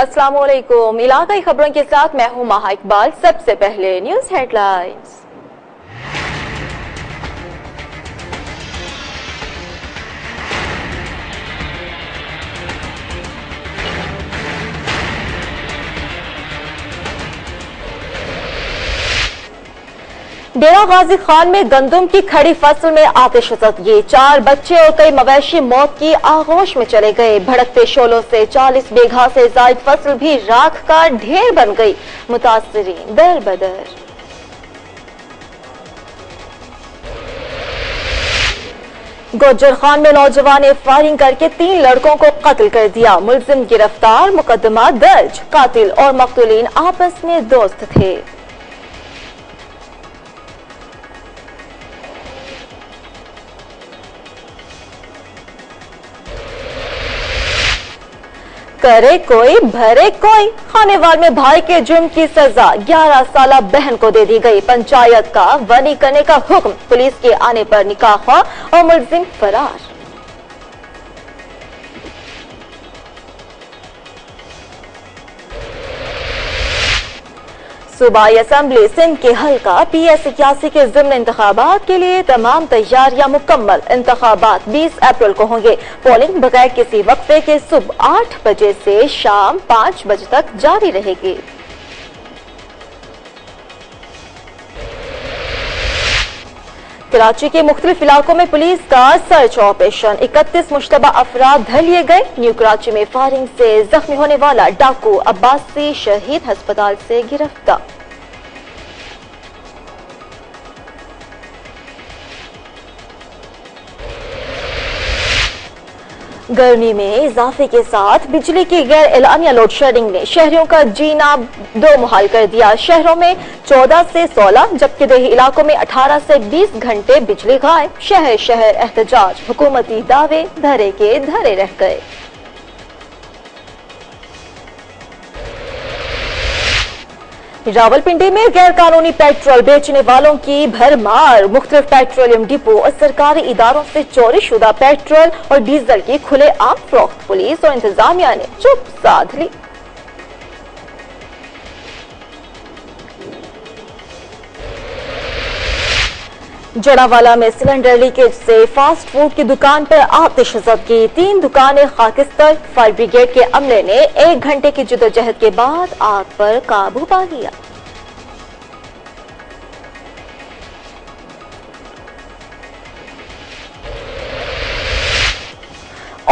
अस्सलाम वालेकुम। इलाकाई खबरों के साथ मैं हूं माहा इकबाल। सबसे पहले न्यूज हेडलाइंस। डेरा गाजी खान में गंदम की खड़ी फसल में आतिशज़दगी, 4 बच्चे और कई मवेशी मौत की आगोश में चले गए। भड़कते शोलों से 40 बीघा से जायद फसल भी राख का ढेर बन गई। मुतासिरीन दर बदर। गोजर खान में नौजवान ने फायरिंग करके 3 लड़कों को कत्ल कर दिया। मुलजिम गिरफ्तार, मुकदमा दर्ज। कातिल और मकतूलीन आपस में दोस्त थे। करे कोई भरे कोई, खानेवाल में भाई के जुर्म की सजा 11 साला बहन को दे दी गई। पंचायत का वनी करने का हुक्म, पुलिस के आने पर निकाह ख्वाह और मुलजिम फरार। सूबाई असम्बली सिंध के हल्का PS81 के ज़िम्न इंतखाबात के लिए तमाम तैयारियां मुकम्मल। इंतखाबात 20 अप्रैल को होंगे। पोलिंग बगैर किसी वक्फे के सुबह 8 बजे से शाम 5 बजे तक जारी रहेगी। कराची के मुख्तलिफ इलाकों में पुलिस का सर्च ऑपरेशन, 31 मुश्तबा अफराद धर लिए गए। न्यू कराची में फायरिंग से जख्मी होने वाला डाकू अब्बासी शहीद अस्पताल से गिरफ्तार। गर्मी में इजाफे के साथ बिजली की गैर एलानिया लोड शेडिंग ने शहरियों का जीना दो मुहाल कर दिया। शहरों में 14 से 16 जबकि देही इलाकों में 18 से 20 घंटे बिजली गायब। शहर शहर एहतजाज, हुकूमती दावे धरे के धरे रह गए। रावलपिंडी में गैर कानूनी पेट्रोल बेचने वालों की भरमार। मुख्तलिफ पेट्रोलियम डिपो और सरकारी इदारों से चोरी शुदा पेट्रोल और डीजल की खुलेआम फरोख्त। पुलिस और इंतजामिया ने चुप साध ली। जड़ावाला में सिलेंडर लीकेज से फास्ट फूड की दुकान पर आतिशज़दगी, 3 दुकानें खाकिस्तर। फायर ब्रिगेड के अमले ने 1 घंटे की जद्दोजहद के बाद आग पर काबू पा लिया।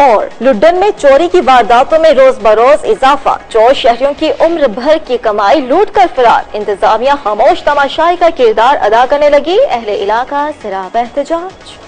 और लुड्डन में चोरी की वारदातों में रोज बरोज इजाफा। चोर शहरियों की उम्र भर की कमाई लूट कर फरार। इंतजामिया खामोश तमाशाई का किरदार अदा करने लगी। अहले इलाका सराब एहतजाज।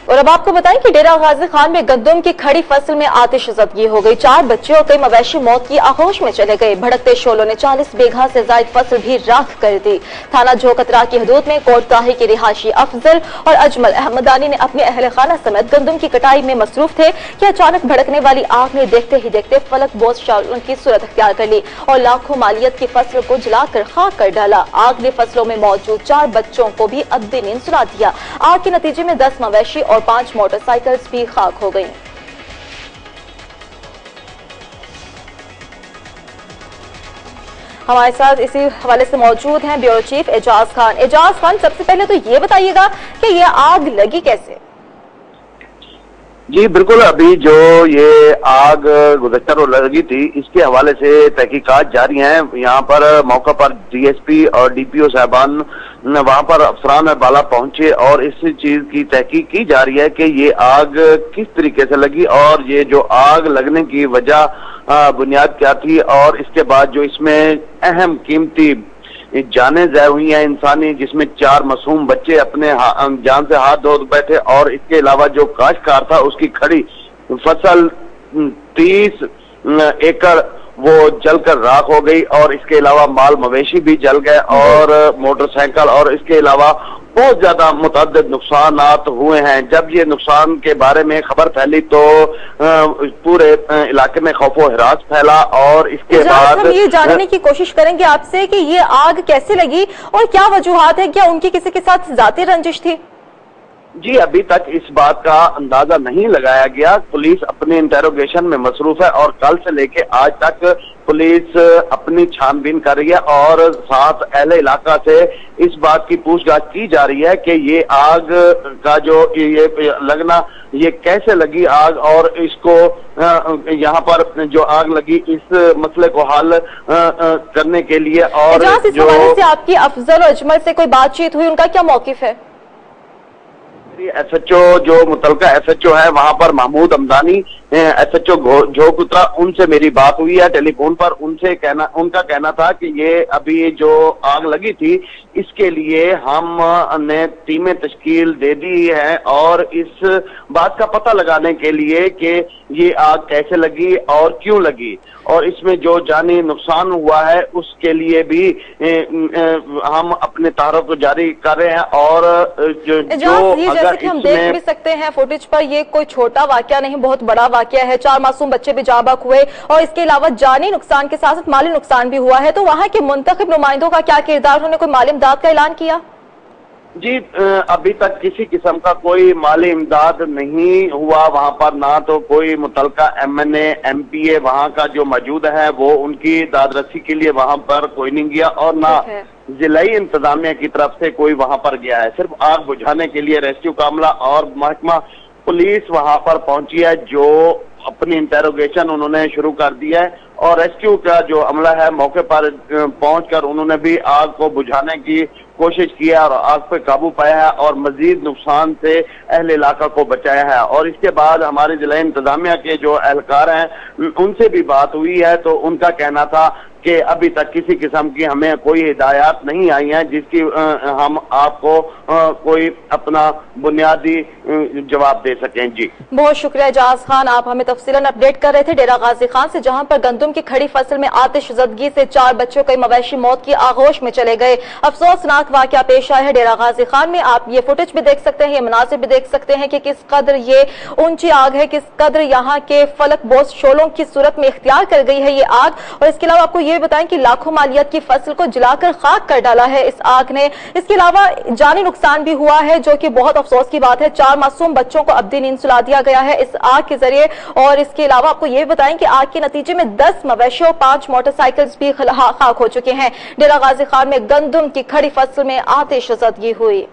और अब आपको बताएं कि डेरा गाजी खान में गंदम की खड़ी फसल में आतिशज़दगी हो गई। 4 बच्चे और कई मवेशी मौत की आगोश में चले गए। भड़कते शोलों ने 40 बीघा से जायद फसल भी राख कर दी। थाना झोकतरा की हदूद में कोटताही के रिहायशी अफजल और अजमल अहमदानी ने अपने अहल खाना समेत गंदम की कटाई में मसरूफ थे कि अचानक भड़कने वाली आग ने देखते ही देखते फलक बोझ शोलों की सूरत अख्तियार कर ली और लाखों मालियत की फसल को जलाकर खाक कर डाला। आग ने फसलों में मौजूद 4 बच्चों को भी अब्दी नींद सुला दिया। आग के नतीजे में 10 मवेशी और 5 मोटरसाइकिल्स भी खाक हो गई। हमारे साथ इसी हवाले से मौजूद हैं ब्यूरो चीफ एजाज खान। एजाज खान, सबसे पहले तो ये बताइएगा कि ये आग लगी कैसे? जी बिल्कुल, अभी जो ये आग गुज़श्ता रोज लगी थी इसके हवाले से तहकीकात जारी हैं। यहाँ पर मौका पर DSP और DPO साहबान वहाँ पर अफसरान बाला पहुंचे और इस चीज की तहकीक की जा रही है कि ये आग किस तरीके से लगी और ये जो आग लगने की वजह बुनियाद क्या थी और इसके बाद जो इसमें अहम कीमती जानें ज़ाया हुई हैं इंसानी, जिसमें 4 मासूम बच्चे अपने जान से हाथ धो बैठे और इसके अलावा जो काश्तकार था उसकी खड़ी फसल 30 एकड़ वो जलकर राख हो गई और इसके अलावा माल मवेशी भी जल गए और मोटरसाइकिल और इसके अलावा बहुत ज्यादा मुतअद्दिद नुकसानात हुए हैं। जब ये नुकसान के बारे में खबर फैली तो पूरे इलाके में खौफो हिरास फैला और इसके बाद हम ये जानने की कोशिश करेंगे आपसे कि ये आग कैसे लगी और क्या वजूहात है, क्या उनकी किसी के साथ जाती रंजिश थी? जी, अभी तक इस बात का अंदाजा नहीं लगाया गया। पुलिस अपने इंटेरोगेशन में मसरूफ है और कल से लेके आज तक पुलिस अपनी छानबीन कर रही है और साथ अहले इलाका से इस बात की पूछताछ की जा रही है कि ये आग का जो ये लगना, ये कैसे लगी आग और इसको यहाँ पर जो आग लगी इस मसले को हल करने के लिए। और इस हवाले से आपकी अफजल और अजमल से कोई बातचीत हुई, उनका क्या मौकिफ है? एसएचओ जो मुतलका एसएचओ है वहां पर महमूद अमदानी एसएचओ झोंकुत्रा, उनसे मेरी बात हुई है टेलीफोन पर। उनका कहना था कि ये अभी जो आग लगी थी इसके लिए हमने टीमें तश्कील दे दी है और इस बात का पता लगाने के लिए कि ये आग कैसे लगी और क्यों लगी और इसमें जो जानी नुकसान हुआ है उसके लिए भी हम अपने तारुफ को जारी कर रहे हैं। और जो जैसे कि हम देख भी सकते हैं फुटेज पर, ये कोई छोटा वाकया नहीं, बहुत बड़ा वाकया है। 4 मासूम बच्चे भी जाबाक हुए और इसके अलावा जानी नुकसान के साथ साथ माली नुकसान भी हुआ है। तो वहां के मुंतखब नुमाइंदों का क्या किरदार, उन्होंने कोई माली इमदाद का ऐलान किया? जी, अभी तक किसी किस्म का कोई माली इमदाद नहीं हुआ वहां पर, ना तो कोई मुतलका एमएनए एमपीए वहां का जो मौजूद है वो उनकी दादरसी के लिए वहां पर कोई नहीं गया और ना जिलाई इंतजामिया की तरफ से कोई वहां पर गया है। सिर्फ आग बुझाने के लिए रेस्क्यू कामला और महकमा पुलिस वहां पर पहुंची है, जो अपनी इंटेरोगेशन उन्होंने शुरू कर दिया है और रेस्क्यू का जो अमला है मौके पर पहुंचकर उन्होंने भी आग को बुझाने की कोशिश की है और आग पे काबू पाया है और मजीद नुकसान से अहले इलाका को बचाया है। और इसके बाद हमारे जिला इंतजामिया के जो एहलकार हैं उनसे भी बात हुई है, तो उनका कहना था कि अभी तक किसी किस्म की हमें कोई हिदायत नहीं आई है जिसकी हम आपको कोई अपना बुनियादी जवाब दे सकें। जी बहुत शुक्रिया एजाज खान, आप हमें तफसीलन अपडेट कर रहे थे डेरा गाजी खान से, जहां पर गंदम की खड़ी फसल में आतिशज़दगी से 4 बच्चों कई मवेशी मौत की आगोश में चले गए। अफसोसनाक वाकया पेश आया है डेरा गाजी खान में। आप ये फुटेज भी देख सकते हैं, ये मनासिर भी देख सकते हैं कि किस कदर ये ऊंची आग है, किस कदर यहाँ के फलक बोस शोलों की सूरत में इख्तियार कर गई है ये आग। और इसके अलावा आपको ये बताएं कि लाखों मालियत की फसल को जलाकर खाक कर डाला है इस आग ने। इसके अलावा जानी नुकसान भी हुआ है, जो कि बहुत अफसोस की बात है। 4 मासूम बच्चों को अब्दी नींद सुला दिया गया है इस आग के जरिए। और इसके अलावा आपको ये बताएं कि आग के नतीजे में 10 मवेशी और 5 मोटरसाइकिल्स भी खाक हो चुके हैं। डेरा गाजी खान में गंदम की खड़ी फसल में आतिशज़दगी हुई।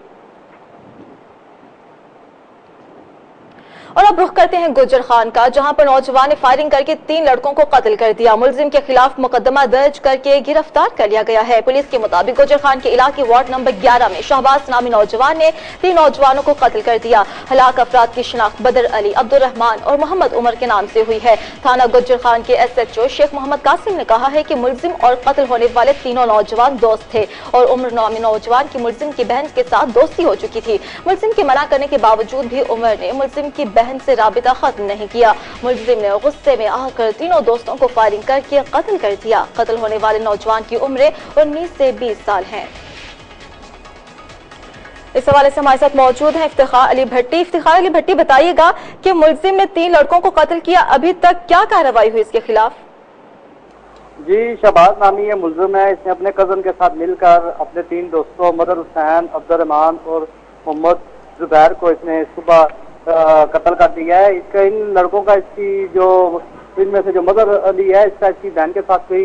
और अब रुख करते हैं गुज्जर खान का, जहां पर नौजवान ने फायरिंग करके 3 लड़कों को कत्ल कर दिया। मुलजिम के खिलाफ मुकदमा दर्ज करके गिरफ्तार कर लिया गया है। पुलिस के मुताबिक गुज्जर खान के इलाके वार्ड नंबर 11 में शहबाज नामी नौजवान ने 3 नौजवानों को कत्ल कर दिया। हलाक अफराद की शिनाख्त बदर अली, अब्दुल रहमान और मोहम्मद उमर के नाम से हुई है। थाना गुज्जर खान के एसएचओ शेख मोहम्मद कासिम ने कहा है कि मुलजिम और कत्ल होने वाले तीनों नौजवान दोस्त थे और उमर नामी नौजवान की मुलजिम की बहन के साथ दोस्ती हो चुकी थी। मुलजिम के मना करने के बावजूद भी उमर ने मुलजिम की बहन से राबिता खत्म नहीं किया। मुलजिम ने गुस्से में आकर तीनों दोस्तों को फायरिंग करके कत्ल कर दिया। कत्ल होने वाले नौजवान की उम्र 19 से 20 साल है। इस हवाले से हमारे साथ मौजूद है इफ्तिखार अली भट्टी। इफ्तिखार अली भट्टी, बताइएगा कि मुलजिम ने 3 लड़कों को कत्ल किया, अभी तक क्या कार्रवाई हुई इसके खिलाफ? जी, शहबाज नामी ये मुलजिम है। इसने अपने कजन के साथ मिलकर अपने 3 दोस्तों मदर हुसैन, अब्दुल रहमान और मोहम्मद जुबैर को इसने सुबह कत्ल कर दिया है। इसका इन लड़कों का इनमें से जो मदर अली है, इसका इसकी बहन के साथ कोई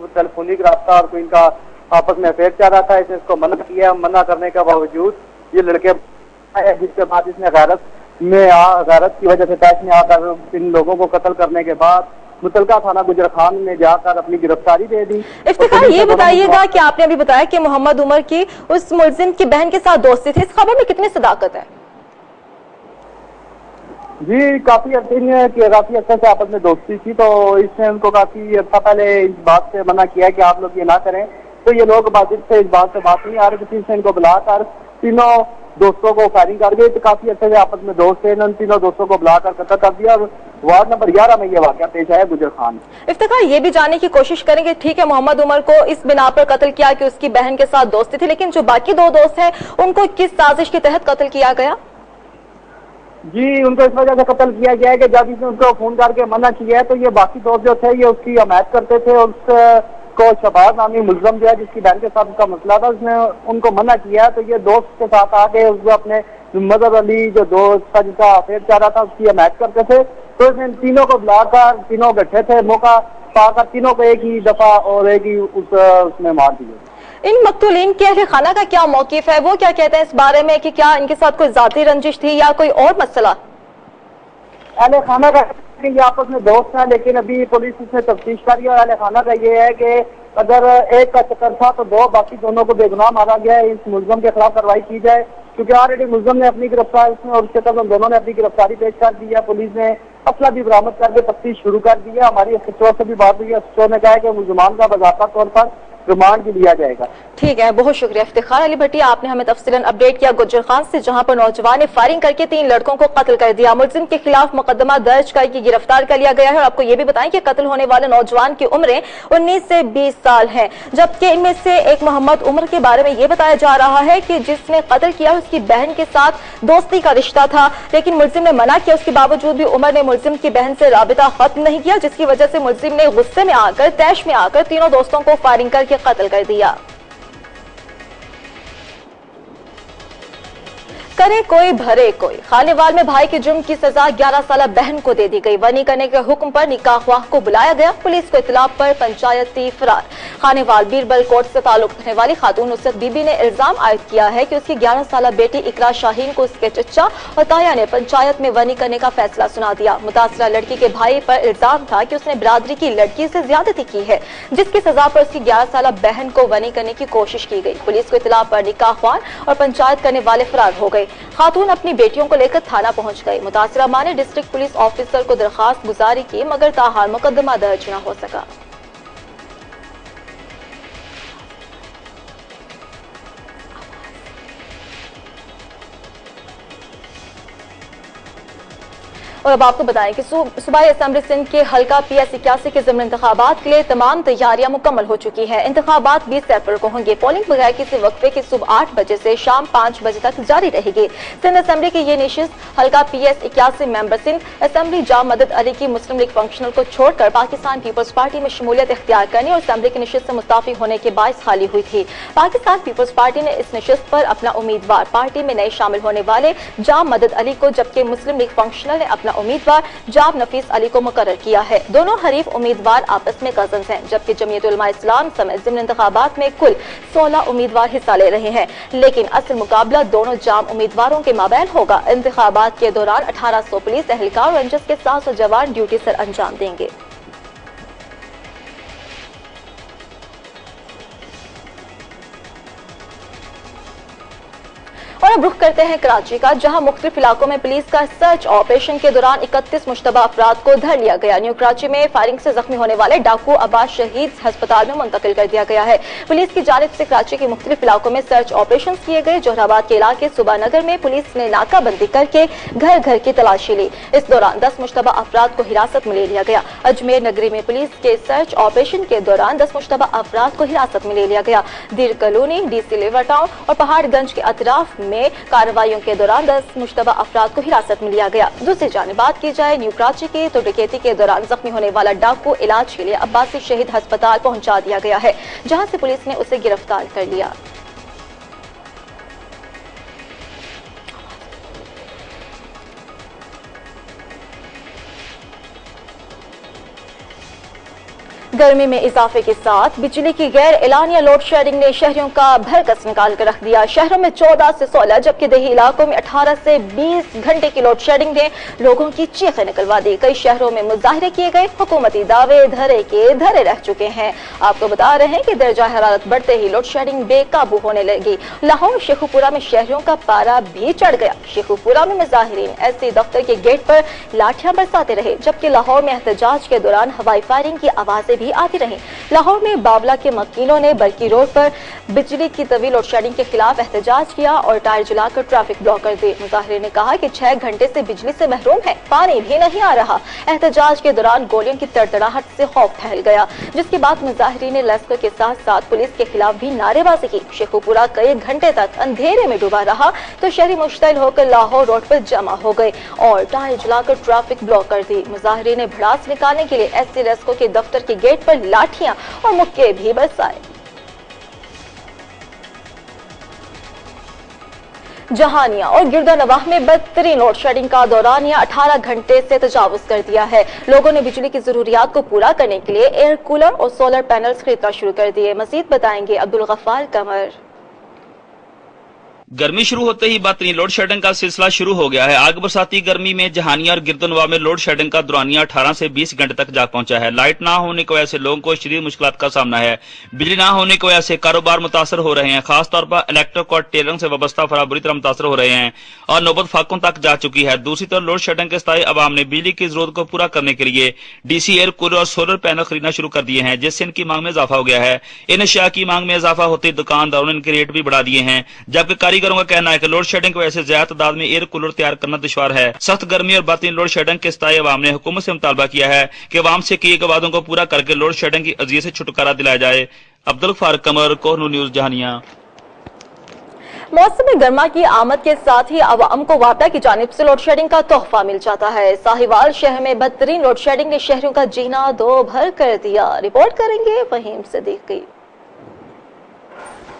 टेलीफोनिक रास्ता और कोई इनका आपस में अफेयर चल रहा था। इसने इसको मना किया, मना करने के बावजूद ये लड़के, जिसके बाद इसने गैरत की वजह से तैश में आकर इन लोगों को कत्ल करने के बाद मुतलका थाना गुजर खान में जाकर अपनी गिरफ्तारी दे दी। इफ्तिखार, ये बताइएगा कि आपने अभी बताया कि मोहम्मद उमर की उस मुलजिम की बहन के साथ दोस्ती थी, इस खबर में कितनी सदाकत है? जी, काफी अर्से से आपस में दोस्ती थी, तो इसने उनको काफी अर्सा पहले इस बात से मना किया कि आप लोग ये ना करें। तो ये लोग बाजिद से इस बात से बात नहीं आ रही थी, इसने इनको बुलाकर तीनों दोस्तों को फायरिंग कर गई। तो काफी अच्छे से आपस में दोस्त थे, इन तीनों दोस्तों को बुलाकर कत्ल कर दिया और वार्ड नंबर 11 में ये वाकया पेश आया गुजर खान। इफ्तिखार, ये भी जानने की कोशिश करेंगे, ठीक है मोहम्मद उमर को इस बिना पर कत्ल किया कि उसकी बहन के साथ दोस्ती थी, लेकिन जो बाकी 2 दोस्त हैं उनको किस साजिश के तहत कत्ल किया गया? जी, उनको इस वजह से कत्ल किया गया है कि जब इसने उनको फोन करके मना किया है तो ये बाकी दोस्त जो थे ये उसकी हमायत करते थे और उसको शहबाज नामी मुलजम जो है, जिसकी बहन के साथ उसका मसला था, उसने उनको मना किया। तो ये दोस्त के साथ आके उसको अपने मदर अली जो दोस्त था जिसका अफेयर चाह रहा था उसकी हमायत करते थे। तो इसने तीनों को बुलाकर, तीनों बैठे थे, मौका पाकर तीनों को एक ही दफा और एक ही उसने मार दिया। इन मकतूलीन के अहले खाना का क्या मौकिफ है, वो क्या कहते हैं इस बारे में कि क्या इनके साथ कोई जाती रंजिश थी या कोई और मसला? अहले खाना का ये आपस में दोस्त है, लेकिन अभी पुलिस इसमें तफ्तीश कर रही है। और अहले खाना का ये है कि अगर एक का चक्कर था तो दो, बाकी दोनों को बेगुनाह मारा गया है। इस मुलजम के खिलाफ कार्रवाई की जाए, क्योंकि ऑलरेडी मुलजम ने अपनी गिरफ्तारी और उसके तहत दोनों ने अपनी गिरफ्तारी पेश कर दी है। पुलिस ने असला भी बरामद करके तफ्तीश शुरू कर दी है। हमारी एसएचओ से भी बात हुई है, एसएचओ ने कहा है कि मुलजमान का बाकायदा तौर पर रिमांड भी लिया जाएगा। ठीक है, बहुत शुक्रिया इफ्तिखार अली भट्टी, आपने हमें तफसीलन अपडेट किया गुज्जर खान से, जहां पर नौजवान ने फायरिंग करके 3 लड़कों को कत्ल कर दिया। मुलजिम के खिलाफ मुकदमा दर्ज करके गिरफ्तार कर लिया गया है। और आपको ये भी बताएं कि कत्ल होने वाले नौजवान की उम्रें 19 से 20 साल है, जबकि इनमें से एक मोहम्मद उमर के बारे में ये बताया जा रहा है कि जिसने कत्ल किया उसकी बहन के साथ दोस्ती का रिश्ता था, लेकिन मुलजिम ने मना किया। उसके बावजूद भी उमर ने मुलजिम की बहन से राबिता खत्म नहीं किया, जिसकी वजह से मुलजिम ने गुस्से में आकर, तैश में आकर तीनों दोस्तों को फायरिंग करके कत्ल कर दिया। करे कोई भरे कोई, खानेवाल में भाई के जुर्म की सजा 11 साल बहन को दे दी गई। वनी करने के हुक्म पर निकाह ख्वाह को बुलाया गया। पुलिस को इत्तला पर पंचायती फरार। खानेवाल बीरबल कोट से ताल्लुक रखने वाली खातून नुसरत बीबी ने इल्जाम आयद किया है कि उसकी 11 साल बेटी इकरा शाहीन को उसके चचा और ताया ने पंचायत में वनी करने का फैसला सुना दिया। मुतासरा लड़की के भाई पर इल्जाम था कि उसने बिरादरी की लड़की से ज्यादती की है, जिसकी सजा पर उसकी 11 साल बहन को वनी करने की कोशिश की गई। पुलिस को इत्तला पर निकाह ख्वाह और पंचायत करने वाले फरार हो गए। खातून अपनी बेटियों को लेकर थाना पहुंच गई। मुतासरा मां ने डिस्ट्रिक्ट पुलिस ऑफिसर को दरखास्त गुजारी की, मगर ताहाल मुकदमा दर्ज न हो सका। और अब आपको बताएं कि सूबाई असेंबली सिंध के हल्का PS 81 के ज़िमनी इंतखाबात के लिए तमाम तैयारियां मुकम्मल हो चुकी हैं। इंतखाबात 20 अप्रैल को होंगे। पोलिंग बगैर किसी वक्फे के सुबह 8 बजे से शाम 5 बजे तक जारी रहेगी। सिंध असेंबली की ये नशिस्त हल्का PS 81 मेंबर सिंध असेंबली जाम मदद अली की मुस्लिम लीग फंक्शनल को छोड़कर पाकिस्तान पीपल्स पार्टी में शमूलियत इख्तियार करने और असेंबली की नशिस्त से मुस्ताफी होने के बायस खाली हुई थी। पाकिस्तान पीपल्स पार्टी ने इस नशिस्त पर अपना उम्मीदवार पार्टी में नए शामिल होने वाले जाम मदद अली को, जबकि मुस्लिम लीग फंक्शनल ने अपना उम्मीदवार जाब नफीस अली को मुकर्रर किया है। दोनों हरीफ उम्मीदवार आपस में कजन्स हैं, जबकि जमीयत उलमा इस्लाम समेत ज़िमनी इंतखाबात में कुल 16 उम्मीदवार हिस्सा ले रहे हैं, लेकिन असल मुकाबला दोनों जाम उम्मीदवारों के माबैन होगा। इंतखाबात के दौरान 1800 पुलिस एहलकार और रेंजर्स के 700 जवान ड्यूटी सर अंजाम देंगे। और अब रुख करते हैं कराची का, जहां मुख्तलिफ इलाकों में पुलिस का सर्च ऑपरेशन के दौरान 31 मुश्तबा अफराद को धर लिया गया। न्यू कराची में फायरिंग से जख्मी होने वाले डाकू अब्बास शहीद अस्पताल में मुंतकिल कर दिया गया है। पुलिस की जानिब से कराची के मुख्तलिफ इलाकों में सर्च ऑपरेशन किए गए। जोहराबाद के इलाके सुबह नगर में पुलिस ने नाकाबंदी करके घर घर की तलाशी ली। इस दौरान 10 मुश्तबा अफराद को हिरासत में ले लिया गया। अजमेर नगरी में पुलिस के सर्च ऑपरेशन के दौरान 10 मुश्तबा अफराद को हिरासत में ले लिया गया। दीर कॉलोनी, DC लिवर टाउन और पहाड़गंज के अतराफ में कार्रवाइयों के दौरान 10 मुश्तबा अफराद को हिरासत में लिया गया। दूसरी जानिब बात की जाए न्यू कराची की, तो डकैती के दौरान जख्मी होने वाला डाकू इलाज के लिए अब्बासी शहीद अस्पताल पहुंचा दिया गया है, जहां से पुलिस ने उसे गिरफ्तार कर लिया। गर्मी में इजाफे के साथ बिजली की गैर एलानिया लोड शेडिंग ने शहरियों का भरकस निकाल कर रख दिया। शहरों में 14 से 16 जबकि देही इलाकों में 18 से 20 घंटे की लोड शेडिंग ने लोगों की चीखें निकलवा दी। कई शहरों में मुजाहरे किए गए। हुकूमती दावे धरे के धरे रह चुके हैं। आपको बता रहे हैं कि दर्जा हरारत बढ़ते ही लोड शेडिंग बेकाबू होने लगी। लाहौर शेखुपुरा में शहरियों का पारा भी चढ़ गया। शेखुपुरा में मुजाहिरीन SC दफ्तर के गेट पर लाठियां बरसाते रहे, जबकि लाहौर में एहतजाज के दौरान हवाई फायरिंग की आवाजें भी आती रही। लाहौर में बावला के मकीनों ने बरकी रोड पर बिजली की तवील लोड शेडिंग के खिलाफ एहतजाज किया और टायर जलाकर ट्रैफिक ब्लॉक कर दिए। मुजाहिरीन ने कहा कि 6 घंटे से बिजली से महरूम है, पानी भी नहीं आ रहा। एहतजाज के दौरान गोलियों की तड़तड़ाहट से खौफ फैल गया, जिसके बाद मुजाहिरीन ने लश्कर के साथ साथ पुलिस के खिलाफ भी नारेबाजी की। शेखुपुरा कई घंटे तक अंधेरे में डूबा रहा तो शहरी मुश्तिल होकर लाहौर रोड पर जमा हो गए और टायर जलाकर ट्रैफिक ब्लॉक कर दी। मुजाहिरीन ने भड़ास निकालने के लिए SC रेस्को के दफ्तर के ब्रिगेड पर लाठियां और मुक्के भी बरसाए। जहानिया और गिरदानवाह में बदतरीन लोड शेडिंग का दौरानिया 18 घंटे से तजावुज कर दिया है। लोगों ने बिजली की जरूरियात को पूरा करने के लिए एयर कूलर और सोलर पैनल्स खरीदना शुरू कर दिए। मजीद बताएंगे अब्दुल गफ्फार कमर। गर्मी शुरू होते ही बदतरीन लोड शेडिंग का सिलसिला शुरू हो गया है। आग बरसाती गर्मी में जहानिया और गिरदनवा में लोड शेडिंग का दौरानिया 18 से 20 घंटे तक जा पहुंचा है। लाइट ना होने की वजह से लोगों को शदीद मुश्किलात का सामना है। बिजली ना होने की वजह से कारोबार मुतासर हो रहे हैं। खासतौर पर इलेक्ट्रिक और टेलरिंग से वाबस्ता अफराद बुरी तरह मुतासर हो रहे हैं और नौबत फाकों तक जा चुकी है। दूसरी तरफ लोड शेडिंग के स्थायी अवाम ने बिजली की जरूरत को पूरा करने के लिए डीसी एयर कूलर और सोलर पैनल खरीदना शुरू कर दिए हैं, जिससे इनकी मांग में इजाफा हो गया है। इन अशिया की मांग में इजाफा होते दुकानदारों ने इनके रेट भी बढ़ा दिए हैं, जबकि कारीगरों का कहना है कि लोड शेडिंग की वजह से ज्यादा तादाद में एयर कूलर तैयार करना दुश्वार है। सख्त गर्मी और बदतरीन लोड शेडिंग के स्थायी अवाम ने हुकूमत से मुतालबा किया है कि अवाम से किए गए वादों को पूरा करके लोड शेडिंग की अजियत से छुटकारा दिलाया जाए। अब्दुल गफ्फार कमर, कोहिनूर न्यूज, जहानिया। मौसम गर्मा की आमद के साथ ही अवाम को वापडा की जानिब से लोड शेडिंग का तोहफा मिल जाता है। साहिवाल शहर में बदतरीन लोड शेडिंग ने शहरियों का जीना दो भर कर दिया। रिपोर्ट करेंगे फहीम सिद्दीकी।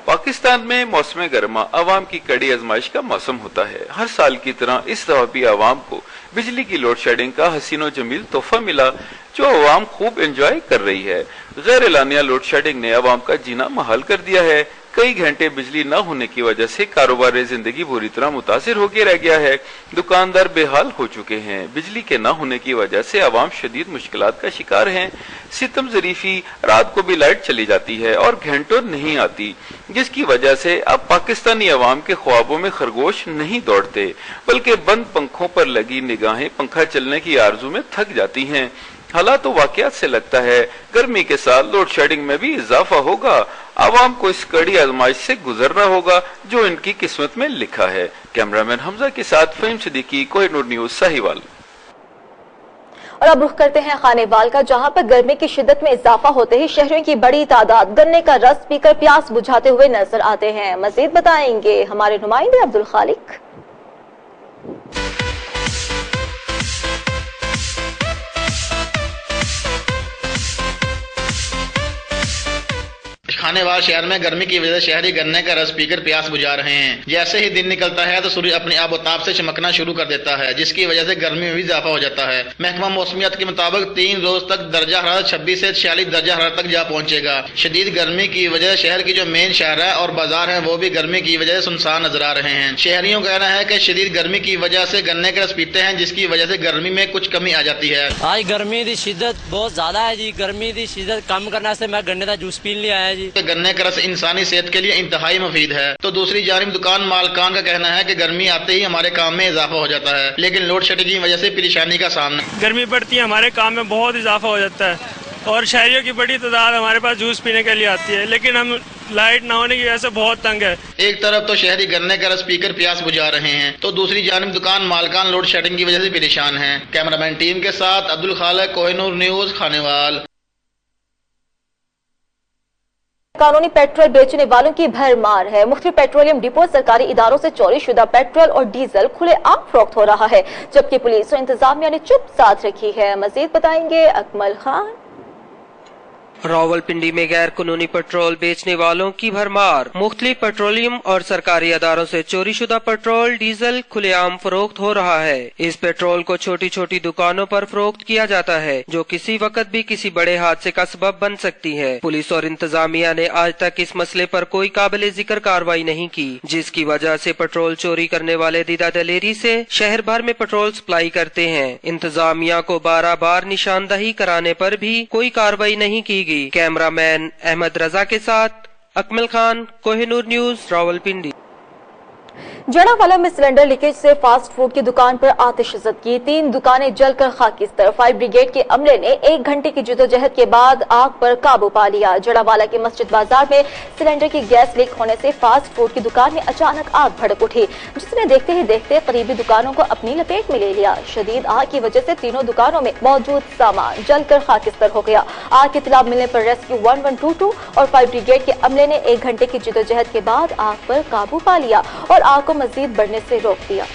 पाकिस्तान में मौसम गर्मा अवाम की कड़ी आजमाइश का मौसम होता है। हर साल की तरह इस दफा भी अवाम को बिजली की लोड शेडिंग का हसीन और जमील तोहफा मिला, जो अवाम खूब एंजॉय कर रही है। गैर एलानिया लोड शेडिंग ने अवाम का जीना महाल कर दिया है। कई घंटे बिजली न होने की वजह से कारोबार जिंदगी बुरी तरह मुतासिर होकर रह गया है। दुकानदार बेहाल हो चुके हैं। बिजली के न होने की वजह से अवाम शदीद मुश्किलात का शिकार हैं। सितम जरीफी रात को भी लाइट चली जाती है और घंटों नहीं आती, जिसकी वजह से अब पाकिस्तानी अवाम के ख्वाबों में खरगोश नहीं दौड़ते, बल्कि बंद पंखों पर लगी निगाहें पंखा चलने की आरजू में थक जाती हैं। हालात तो वाकयात से लगता है गर्मी के साथ लोड शेडिंग में भी इजाफा होगा। आवाम को इस कड़ी आजमाइश से गुजरना होगा जो इनकी किस्मत में लिखा है। कैमरामैन हमजा के साथ फहीम सिद्दीकी, कोहिनूर न्यूज, साहिवाल। और अब रुख करते हैं खानेवाल का, जहां पर गर्मी की शिद्दत में इजाफा होते ही शहरियों की बड़ी तादाद गन्ने का रस पीकर प्यास बुझाते हुए नजर आते हैं। मजीद बताएंगे हमारे नुमाइंदे अब्दुल खालिक। खानेवाल शहर में गर्मी की वजह से शहरी गन्ने का रस पीकर प्यास बुझा रहे हैं। जैसे ही दिन निकलता है तो सूर्य अपने आबोताब से चमकना शुरू कर देता है, जिसकी वजह से गर्मी में भी इजाफा हो जाता है। महकमा मौसमियात के मुताबिक 3 रोज तक दर्जा हरारत 26 से 46 दर्जा हरारत तक जा पहुंचेगा। शदीद गर्मी की वजह से शहर की जो मेन शाहरा और बाजार है वो भी गर्मी की वजह से सुनसान नजर आ रहे हैं। शहरियों का कहना है कि शदीद गर्मी की वजह से गन्ने का रस पीते हैं, जिसकी वजह से गर्मी में कुछ कमी आ जाती है। आज गर्मी की शिद्दत बहुत ज्यादा है जी। गर्मी की शिद्दत कम करने से मैं गन्ने का जूस पी लिया है जी। गन्ने का रस इंसानी सेहत के लिए इंतहाई मुफीद है। तो दूसरी जानिब दुकान मालकान का कहना है कि गर्मी आते ही हमारे काम में इजाफा हो जाता है, लेकिन लोड शेडिंग की वजह से परेशानी का सामना। गर्मी बढ़ती है, हमारे काम में बहुत इजाफा हो जाता है और शहरियों की बड़ी तादाद हमारे पास जूस पीने के लिए आती है, लेकिन हम लाइट ना होने की वजह से बहुत तंग है। एक तरफ तो शहरी गन्ने का रस पीकर प्यास बुझा रहे हैं, तो दूसरी जानिब दुकान मालकान लोड शेडिंग की वजह से परेशान हैं। कैमरामैन टीम के साथ अब्दुल खालिक, कोहिनूर न्यूज, खानेवाल। कानूनी पेट्रोल बेचने वालों की भरमार है। मुख्तलिफ पेट्रोलियम डिपो सरकारी इदारों से चोरी शुदा पेट्रोल और डीजल खुले आम फरोख्त हो रहा है, जबकि पुलिस और इंतजामिया ने चुप साथ रखी है। मजीद बताएंगे अकमल खान। रावलपिंडी में गैर कानूनी पेट्रोल बेचने वालों की भरमार। मुख्तलिफ पेट्रोलियम और सरकारी अदारों से चोरी शुदा पेट्रोल डीजल खुलेआम फरोख्त हो रहा है। इस पेट्रोल को छोटी छोटी दुकानों पर फरोख्त किया जाता है, जो किसी वक्त भी किसी बड़े हादसे का सबब बन सकती है। पुलिस और इंतजामिया ने आज तक इस मसले पर कोई काबिल जिक्र कार्रवाई नहीं की, जिसकी वजह से पेट्रोल चोरी करने वाले दीदा दलेरी से शहर भर में पेट्रोल सप्लाई करते हैं। इंतजामिया को 12 बार निशानदही कराने पर भी कोई कार्रवाई नहीं की। कैमरामैन अहमद रजा के साथ अकमल खान, कोहिनूर न्यूज, रावलपिंडी। जड़ावाला में सिलेंडर लीकेज से फास्ट फूड की दुकान पर आतिशज़दगी, 3 दुकानें जलकर खाकिस्तर। फायर ब्रिगेड के अमले ने 1 घंटे की जद्दोजहद के बाद आग पर काबू पा लिया। जड़ावाला के मस्जिद बाजार में सिलेंडर की गैस लीक होने से फास्ट फूड की दुकान में अचानक आग भड़क उठी, जिसने देखते ही देखते करीबी दुकानों को अपनी लपेट में ले लिया। शदीद आग की वजह से तीनों दुकानों में मौजूद सामान जलकर खाकिस्तर हो गया। आग की इत्तला मिलने पर रेस्क्यू 1122 और फायर ब्रिगेड के अमले ने 1 घंटे की जद्दोजहद के बाद आग पर काबू पा लिया और आग को मजीद बढ़ने से रोक दिया।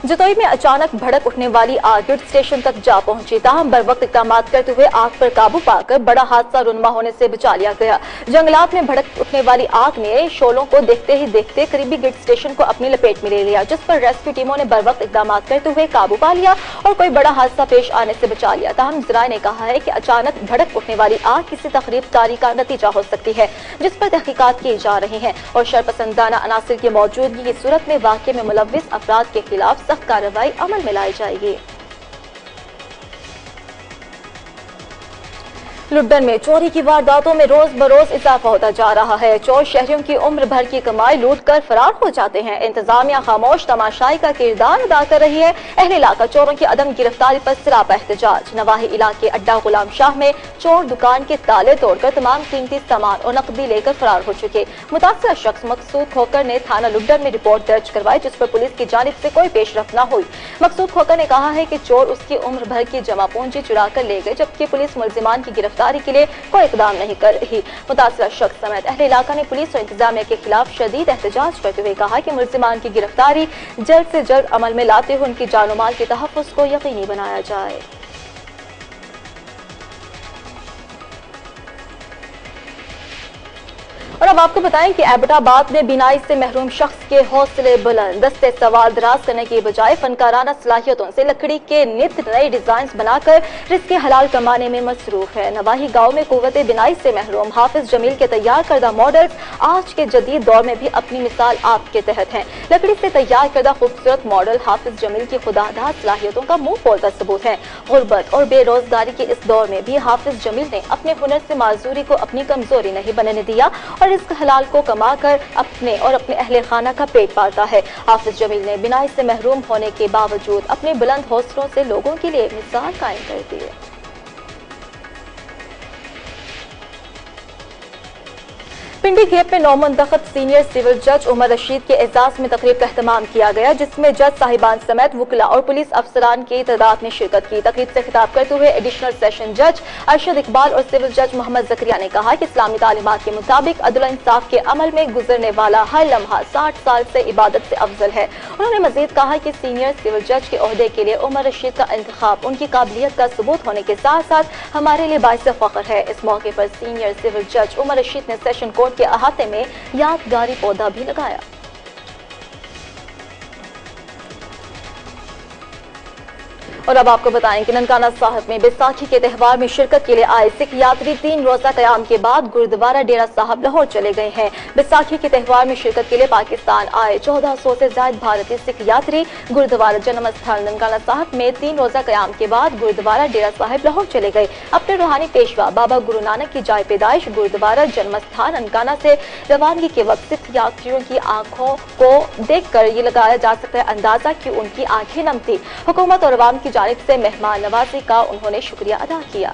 जतोई में अचानक भड़क उठने वाली आग गिर्द स्टेशन तक जा पहुंची। ताहम बर वक्त इकदाम करते हुए आग पर काबू पाकर बड़ा हादसा रुनमा होने से बचा लिया गया। जंगलात में भड़क उठने वाली आग ने शोलों को देखते ही देखते करीबी गिर्द स्टेशन को अपनी लपेट में ले लिया, जिस पर रेस्क्यू टीमों ने बर वक्त इकदाम करते हुए काबू पा लिया और कोई बड़ा हादसा पेश आने से बचा लिया। ताहम ज़राए ने कहा है कि अचानक भड़क उठने वाली आग किसी तकरीबकारी का नतीजा हो सकती है, जिस पर तहकीकात की जा रही है और शरपसंदाना अनासिर की मौजूदगी की सूरत में वाक़े में मुलव्विस अफराद के खिलाफ सख्त कार्रवाई अमल में लाई जाएगी। लुड्डन में चोरी की वारदातों में रोज बरोज इजाफा होता जा रहा है। चोर शहरियों की उम्र भर की कमाई लूट कर फरार हो जाते हैं। इंतजामिया खामोश तमाशाई का किरदार अदा कर रही है। अहले इलाका चोरों की अदम गिरफ्तारी पर सरापा एहतजाज। नवाही इलाके अड्डा गुलाम शाह में चोर दुकान के ताले तोड़कर तमाम कीमती सामान और नकदी लेकर फरार हो चुके। मुतासरा शख्स मकसूद खोकर ने थाना लुड्डन में रिपोर्ट दर्ज करवाई, जिस पर पुलिस की जानिब से कोई पेशरफ न हुई। मकसूद खोकर ने कहा है कि चोर उसकी उम्र भर की जमा पूंजी चुरा कर ले गए, जबकि पुलिस मुलजिमान की गिरफ्तारी के लिए कोई इकदाम नहीं कर रही। मुतासरा शख्स समेत अहले इलाका ने पुलिस और इंतजामिया के खिलाफ शदीद एहतजाज करते हुए कहा कि मुलजिमान की गिरफ्तारी जल्द से जल्द अमल में लाते हुए उनकी जान और माल के तहफ़्फ़ुज़ को यकीनी बनाया जाए। और अब आपको बताएं कि एबटाबाद में बिनाई से महरूम शख्स के हौसले बुलंद। दस्ते सवाल दराज करने की बजाय फनकाराना सलाहियतों से लकड़ी के नित नए डिजाइन बनाकर रिज़्क़ हलाल कमाने में मसरूफ है। नवाही गांव में कुव्वत बिनाई से महरूम हाफिज जमील के तैयार करदा मॉडल्स आज के जदीद दौर में भी अपनी मिसाल आपके तहत हैं। लकड़ी से तैयार करदा खूबसूरत मॉडल हाफिज जमील की खुदादार सलाहियतों का मुंह बोलता सबूत है। गुर्बत और बेरोजगारी के इस दौर में भी हाफिज जमील ने अपने हुनर से माजूरी को अपनी कमजोरी नहीं बनने दिया और रिज़्क़ हलाल को कमाकर अपने और अपने अहले खाना का पेट पालता है। हाफिज जमील ने बिनाई से महरूम होने के बावजूद अपने बुलंद हौसलों से लोगों के लिए मिसाल कायम कर दी है। पिंडी गेप में नौमंतखब सीनियर सिविल जज उमर रशीद के एजाज में तकरीब का एहतमाम किया गया, जिसमें जज साहिबान समेत वकला और पुलिस अफसरान की तादाद ने शिरकत की। तकरीब से खिताब करते हुए एडिशनल सेशन जज अरशद इकबाल और सिविल जज मोहम्मद जकरिया ने कहा कि इस्लामी तालीमात के मुताबिक अदल और इंसाफ के अमल में गुजरने वाला हर लम्हा 60 साल से इबादत से अफजल है। उन्होंने मजीद कहा कि सीनियर सिविल जज के ओहदे के लिए उमर रशीद का इंतखाब उनकी काबिलियत का सबूत होने के साथ साथ हमारे लिए बाइस फख्र है। इस मौके पर सीनियर सिविल जज उमर रशीद ने सेशन कोर्ट के अहाते में यादगारी पौधा भी लगाया। और अब आपको बताएं कि ननकाना साहिब में बैसाखी के त्यौहार में शिरकत के लिए आए सिख यात्री 3 रोजा कयाम के बाद गुरुद्वारा डेरा साहब लाहौर चले गए हैं। बैसाखी के त्यौहार में शिरकत के लिए पाकिस्तान आए 1400 से ज्यादा भारतीय सिख यात्री गुरुद्वारा जन्म स्थल ननकाना साहिब में 3 रोजा कयाम के बाद गुरुद्वारा डेरा साहब लाहौर चले गए। अपने रूहानी पेशवा बाबा गुरु नानक की जाय पैदाइश गुरुद्वारा जन्म स्थान ननकाना से रवानगी के वक्त सिख यात्रियों की आंखों को देखकर ये लगाया जा सकता है अंदाजा कि उनकी आंखें नम थी। हुकूमत और अवाम की जानिब से मेहमान नवाजी का उन्होंने शुक्रिया अदा किया।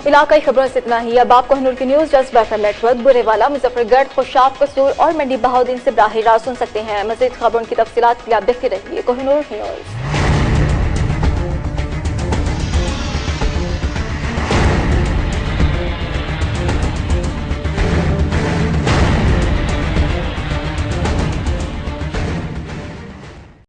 इलाकाई खबरों से इतना ही। अब आप कोहिनूर की news just FM network Burewala, Muzaffargarh, Khushab, कसूर और मंडी बहाउद्दीन से बराह रास्त सुन सकते हैं। मज़ीद खबरों की तफसीलात के लिए आप देखते रहिए कोहिनूर न्यूज।